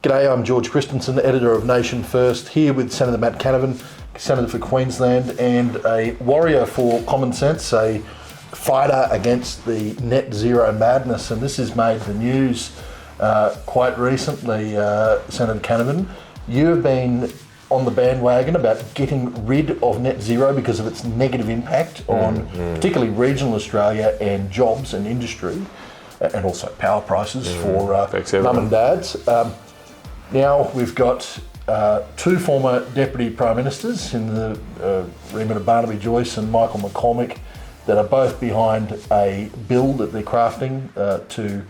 G'day, I'm George Christensen, editor of Nation First, here with Senator Matt Canavan, Senator for Queensland, and a warrior for common sense, a fighter against the net zero madness. And this has made the news quite recently, Senator Canavan. You have been on the bandwagon about getting rid of net zero because of its negative impact on particularly regional Australia and jobs and industry, and also power prices for mum and dads. Now we've got two former Deputy Prime Ministers in the remit of Barnaby, Joyce and Michael McCormick that are both behind a bill that they're crafting to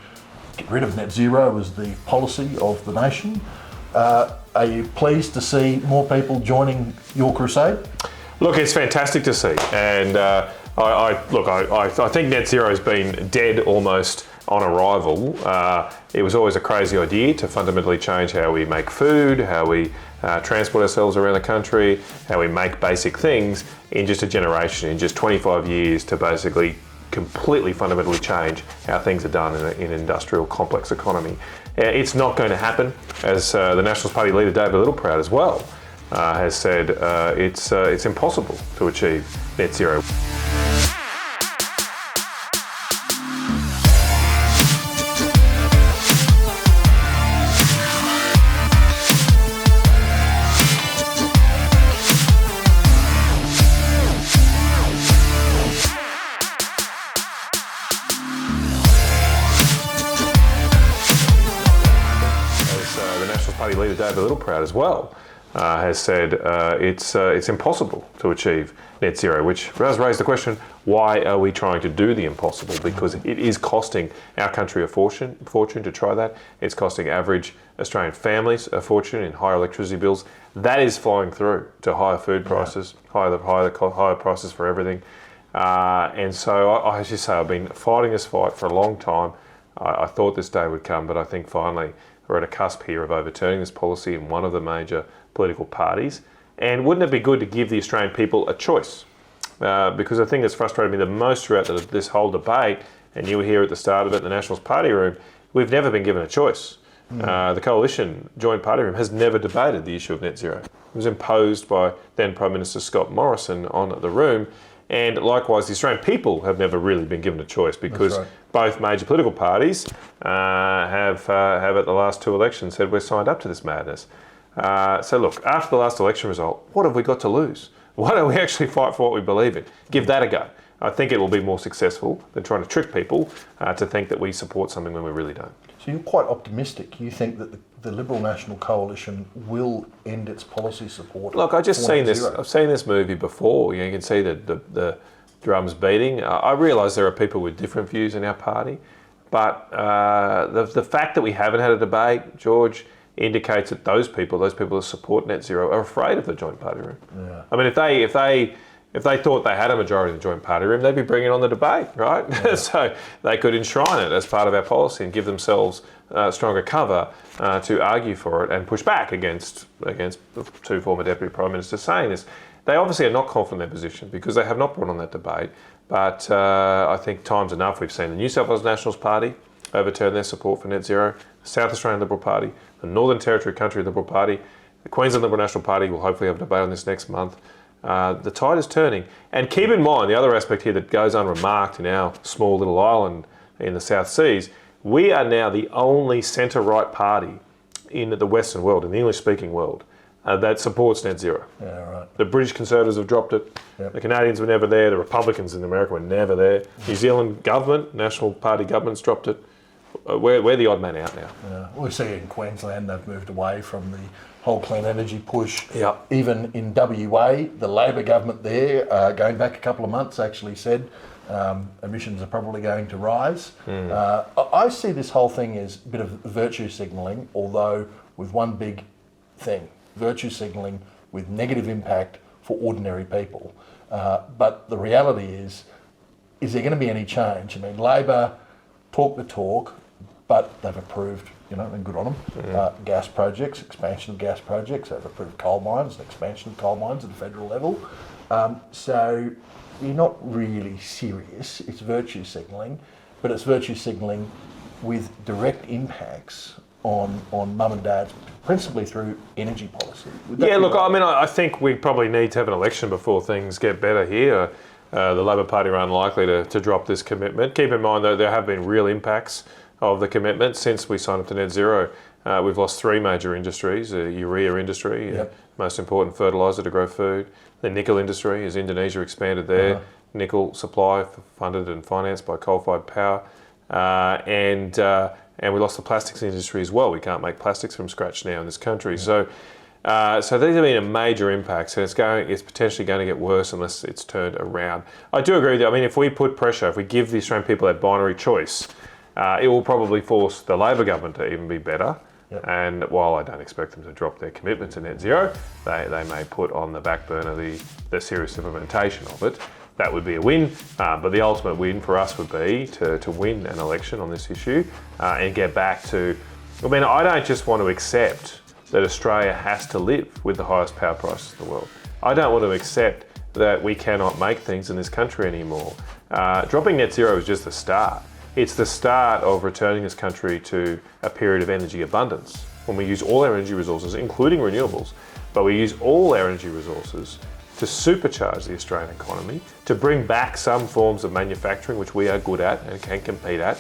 get rid of net zero as the policy of the nation. Are you pleased to see more people joining your crusade? Look, it's fantastic to see, and I think net zero has been dead almost on arrival. It was always a crazy idea to fundamentally change how we make food, how we transport ourselves around the country, how we make basic things in just a generation, in just 25 years, to basically completely fundamentally change how things are done in an industrial complex economy. It's not going to happen, as the Nationals Party leader David Littleproud as well has said. It's impossible to achieve net zero. Party leader David Littleproud as well has said it's impossible to achieve net zero, which does raise the question, why are we trying to do the impossible? Because it is costing our country a fortune to try that. It's costing average Australian families a fortune in higher electricity bills. That is flowing through to higher food prices, higher prices for everything. And so I should say I've been fighting this fight for a long time. I thought this day would come, but I think finally we're at a cusp here of overturning this policy in one of the major political parties. And wouldn't it be good to give the Australian people a choice? Because the thing that's frustrated me the most throughout this whole debate, and you were here at the start of it in the Nationals Party room, we've never been given a choice. The Coalition Joint Party room has never debated the issue of net zero. It was imposed by then Prime Minister Scott Morrison on the room. And likewise, the Australian people have never really been given a choice, because both major political parties have at the last two elections said we're signed up to this madness. So look, after the last election result, what have we got to lose? Why don't we actually fight for what we believe in? Give that a go. I think it will be more successful than trying to trick people to think that we support something when we really don't. So you're quite optimistic. You think that the Liberal National Coalition will end its policy support? Look, I've seen this movie before. You can see the drums beating. I realise there are people with different views in our party, but the fact that we haven't had a debate, George, indicates that those people that support net zero are afraid of the Joint Party room. Yeah. I mean, if they thought they had a majority in the Joint Party room, they'd be bringing on the debate, right? Yeah. So they could enshrine it as part of our policy and give themselves stronger cover to argue for it and push back against the two former Deputy Prime Ministers saying this. They obviously are not confident in their position because they have not brought on that debate. But I think time's enough. We've seen the New South Wales Nationals Party overturn their support for net zero, the South Australian Liberal Party, the Northern Territory Country Liberal Party, the Queensland Liberal National Party will hopefully have a debate on this next month. The tide is turning. And keep in mind, the other aspect here that goes unremarked in our small little island in the South Seas, we are now the only centre-right party in the Western world, in the English-speaking world, that supports net zero. Yeah, right. The British Conservatives have dropped it. Yep. The Canadians were never there. The Republicans in America were never there. New Zealand government, National Party government's dropped it. We're the odd man out now. Yeah. We see in Queensland they've moved away from the whole clean energy push. Yep. Even in WA, the Labor government there, going back a couple of months, actually said emissions are probably going to rise. I see this whole thing as a bit of virtue signalling, although with one big thing, virtue signalling with negative impact for ordinary people. But the reality is there going to be any change? I mean, Labor talk the talk, but they've approved, and good on them, gas projects, expansion of gas projects. They've approved coal mines, and expansion of coal mines at a federal level. So you're not really serious. It's virtue signalling, but it's virtue signalling with direct impacts on mum and dads, principally through energy policy? Would that Yeah, be look, right? I mean, I think we probably need to have an election before things get better here. The Labor Party are unlikely to drop this commitment. Keep in mind, though, there have been real impacts of the commitment since we signed up to net zero. We've lost 3 major industries: the urea industry, Yep. most important fertiliser to grow food; the nickel industry, as Indonesia expanded their nickel supply, funded and financed by coal-fired power, and we lost the plastics industry as well. We can't make plastics from scratch now in this country. So these have been a major impacts, and it's potentially going to get worse unless it's turned around. I do agree with you. I mean, if we put pressure, if we give the Australian people that binary choice, it will probably force the Labor government to even be better. Yep. And while I don't expect them to drop their commitment to net zero, they may put on the back burner the serious implementation of it. That would be a win, but the ultimate win for us would be to win an election on this issue and get back to... I mean, I don't just want to accept that Australia has to live with the highest power prices in the world. I don't want to accept that we cannot make things in this country anymore. Dropping net zero is just the start. It's the start of returning this country to a period of energy abundance, when we use all our energy resources, including renewables, but we use all our energy resources to supercharge the Australian economy, to bring back some forms of manufacturing which we are good at and can compete at,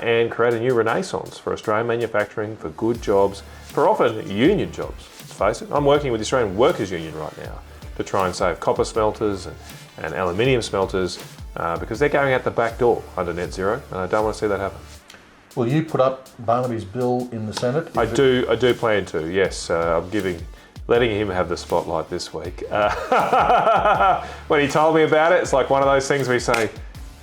and create a new renaissance for Australian manufacturing, for good jobs, for often union jobs. Let's face it, I'm working with the Australian Workers' Union right now to try and save copper smelters and aluminium smelters because they're going out the back door under net zero, and I don't want to see that happen. Will you put up Barnaby's bill in the Senate? I do plan to, yes. I'm letting him have the spotlight this week. When he told me about it, it's like one of those things where you say,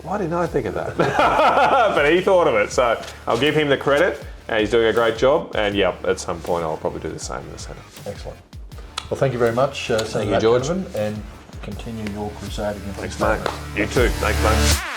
why didn't I think of that? But he thought of it, so I'll give him the credit. He's doing a great job, and yeah, at some point I'll probably do the same in the Senate. Excellent. Well, thank you very much, Senator you, Matt George. Canavan, and continue your crusade against Thanks, these mate. You too. Thanks, mate.